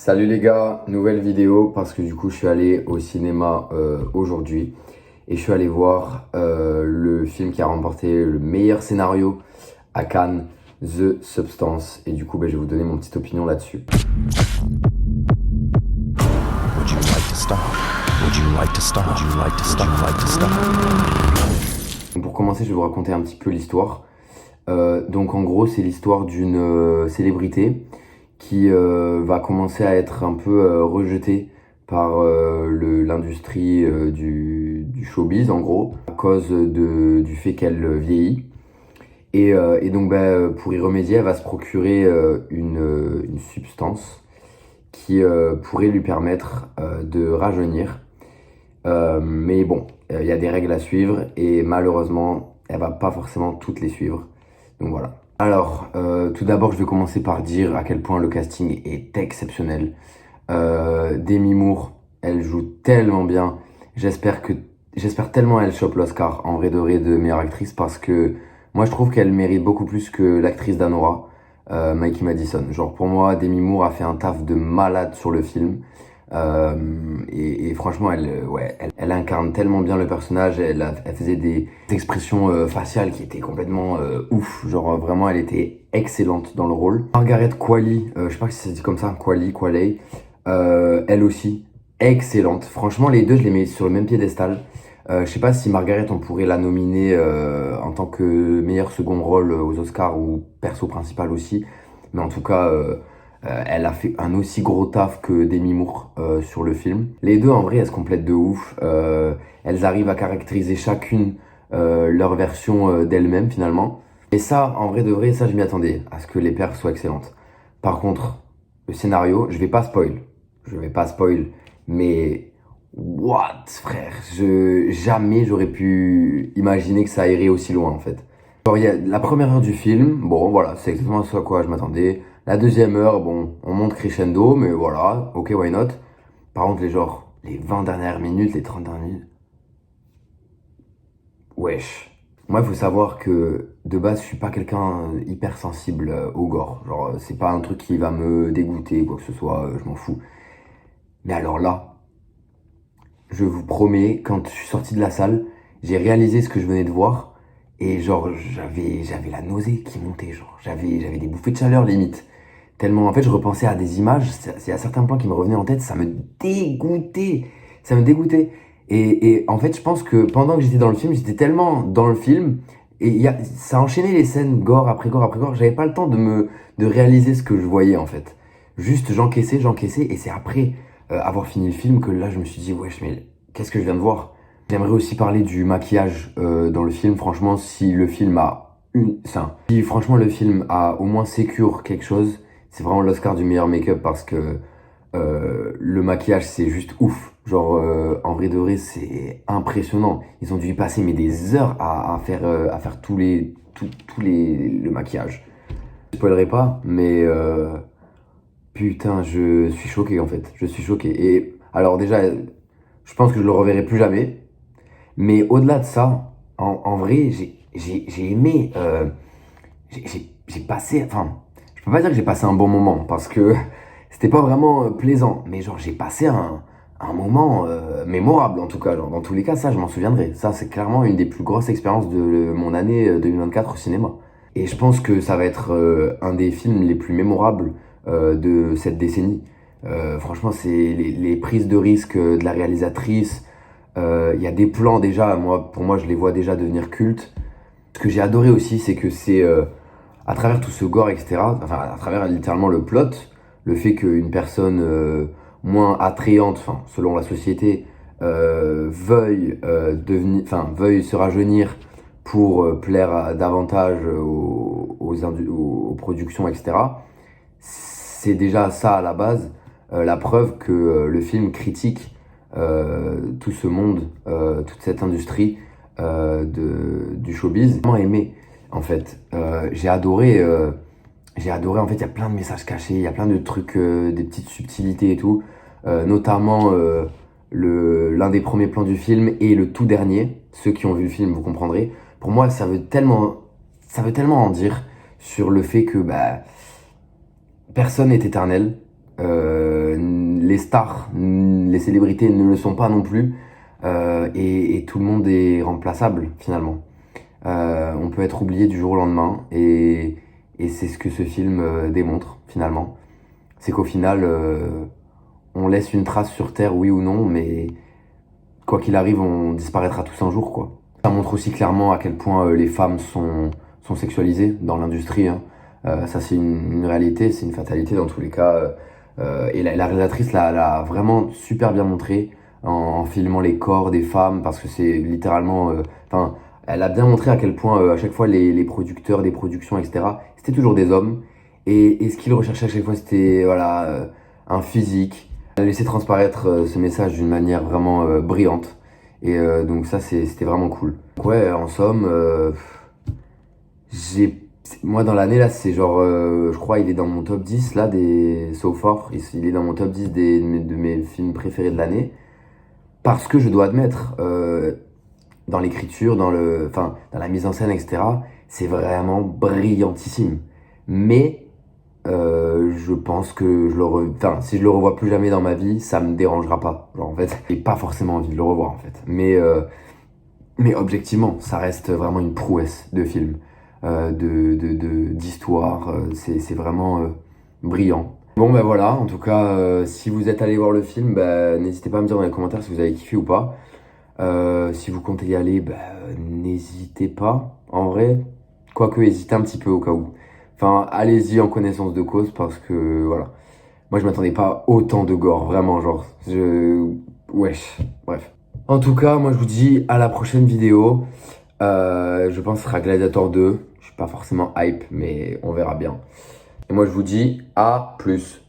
Salut les gars, nouvelle vidéo parce que du coup je suis allé au cinéma aujourd'hui et je suis allé voir le film qui a remporté le meilleur scénario à Cannes, The Substance, et du coup je vais vous donner mon petite opinion là-dessus. Would you like to start? Would you like to start? Would you like to start? Would you like to start? Pour commencer, je vais vous raconter un petit peu l'histoire. Donc en gros, c'est l'histoire d'une célébrité qui va commencer à être un peu rejetée par l'industrie du showbiz, en gros, à cause du fait qu'elle vieillit. Et donc pour y remédier, elle va se procurer une substance qui pourrait lui permettre de rajeunir. Mais bon, il y a des règles à suivre et malheureusement, elle va pas forcément toutes les suivre. Donc voilà. Alors, tout d'abord, je vais commencer par dire à quel point le casting est exceptionnel. Demi Moore, elle joue tellement bien. J'espère tellement elle chope l'Oscar en vrai de vrai de meilleure actrice parce que moi je trouve qu'elle mérite beaucoup plus que l'actrice d'Anora, Mikey Madison. Genre pour moi, Demi Moore a fait un taf de malade sur le film. Et franchement, elle incarne tellement bien le personnage. Elle faisait des expressions faciales qui étaient complètement ouf. Genre vraiment, elle était excellente dans le rôle. Margaret Qualley, je sais pas si ça se dit comme ça, Qualley, elle aussi excellente. Franchement, les deux, je les mets sur le même piédestal. Je sais pas si Margaret, on pourrait la nominer en tant que meilleur second rôle aux Oscars ou perso principal aussi. Mais en tout cas, elle a fait un aussi gros taf que Demi Moore sur le film. Les deux, en vrai, elles se complètent de ouf. Elles arrivent à caractériser chacune leur version d'elles-mêmes, finalement. Et ça, en vrai de vrai, ça, je m'y attendais, à ce que les perfs soient excellentes. Par contre, le scénario, je vais pas spoil, mais what, frère, jamais j'aurais pu imaginer que ça irait aussi loin, en fait. Alors, il y a la première heure du film, bon, voilà, c'est exactement ce à quoi je m'attendais. La deuxième heure, bon, on monte crescendo, mais voilà, ok, why not. Par contre, les 20 dernières minutes, les 30 dernières minutes, wesh. Moi, il faut savoir que de base, je suis pas quelqu'un hyper sensible au gore. Genre, c'est pas un truc qui va me dégoûter, quoi que ce soit, je m'en fous. Mais alors là, je vous promets, quand je suis sorti de la salle, j'ai réalisé ce que je venais de voir. Et genre, j'avais la nausée qui montait, genre, j'avais des bouffées de chaleur limite. Tellement, en fait, je repensais à des images, c'est à certains plans qui me revenaient en tête, ça me dégoûtait. Ça me dégoûtait. Et en fait, je pense que pendant que j'étais dans le film, j'étais tellement dans le film, et ça enchaînait les scènes gore après gore après gore, j'avais pas le temps de réaliser ce que je voyais en fait. Juste, j'encaissais, et c'est après avoir fini le film que là, je me suis dit, wesh, mais qu'est-ce que je viens de voir? J'aimerais aussi parler du maquillage dans le film. Franchement, si le film a si franchement le film a au moins sécure quelque chose, c'est vraiment l'Oscar du meilleur make-up parce que le maquillage c'est juste ouf. Genre en vrai de vrai c'est impressionnant. Ils ont dû y passer mais des heures à faire tous le maquillage. Je spoilerai pas, mais putain je suis choqué en fait. Je suis choqué. Et alors déjà, je pense que je le reverrai plus jamais. Mais au-delà de ça, en vrai, j'ai aimé. J'ai passé. Enfin, je peux pas dire que j'ai passé un bon moment parce que c'était pas vraiment plaisant. Mais genre, j'ai passé un moment mémorable en tout cas. Genre, dans tous les cas, ça, je m'en souviendrai. Ça, c'est clairement une des plus grosses expériences de mon année 2024 au cinéma. Et je pense que ça va être un des films les plus mémorables de cette décennie. Franchement, c'est les prises de risque de la réalisatrice. Il y a des plans déjà, pour moi, je les vois déjà devenir cultes. Ce que j'ai adoré aussi, c'est que c'est à travers tout ce gore, etc., enfin, à travers littéralement le plot, le fait qu'une personne moins attrayante, enfin, selon la société, veuille se rajeunir pour plaire davantage aux productions, etc. C'est déjà ça à la base, la preuve que le film critique tout ce monde, toute cette industrie du showbiz. J'ai vraiment aimé, en fait. J'ai adoré, en fait, il y a plein de messages cachés, il y a plein de trucs, des petites subtilités et tout. Notamment l'un des premiers plans du film et le tout dernier. Ceux qui ont vu le film, vous comprendrez. Pour moi, ça veut tellement en dire sur le fait que personne n'est éternel. les stars, les célébrités ne le sont pas non plus. Et tout le monde est remplaçable finalement. On peut être oublié du jour au lendemain et c'est ce que ce film démontre finalement. C'est qu'au final, on laisse une trace sur Terre, oui ou non, mais quoi qu'il arrive, on disparaîtra tous un jour, quoi. Ça montre aussi clairement à quel point les femmes sont sexualisées dans l'industrie, hein. Ça, c'est une réalité, c'est une fatalité dans tous les cas. Et la réalisatrice l'a vraiment super bien montré en filmant les corps des femmes, parce que c'est littéralement... Enfin, elle a bien montré à quel point, à chaque fois, les producteurs des productions, etc., c'était toujours des hommes. Et ce qu'ils recherchaient à chaque fois, c'était voilà, un physique. Elle a laissé transparaître ce message d'une manière vraiment brillante. Et donc ça, c'était vraiment cool. Donc ouais, en somme, moi dans l'année là, c'est genre, je crois il est dans mon top 10 là, des So Far. Il est dans mon top 10 de mes films préférés de l'année. Parce que je dois admettre, dans l'écriture, enfin, dans la mise en scène, etc., c'est vraiment brillantissime. Mais je pense que enfin, si je le revois plus jamais dans ma vie, ça me dérangera pas. Genre, en fait, j'ai pas forcément envie de le revoir, en fait. Mais objectivement, ça reste vraiment une prouesse de film, d'histoire. C'est vraiment brillant. Bon, ben voilà. En tout cas, si vous êtes allé voir le film, bah, n'hésitez pas à me dire dans les commentaires si vous avez kiffé ou pas. Si vous comptez y aller, bah, n'hésitez pas. En vrai, quoique hésitez un petit peu au cas où. Enfin, allez-y en connaissance de cause parce que voilà. Moi, je m'attendais pas à autant de gore, vraiment, genre. Wesh, bref. En tout cas, moi, je vous dis à la prochaine vidéo. Je pense que ce sera Gladiator 2. Je suis pas forcément hype, mais on verra bien. Et moi, je vous dis à plus.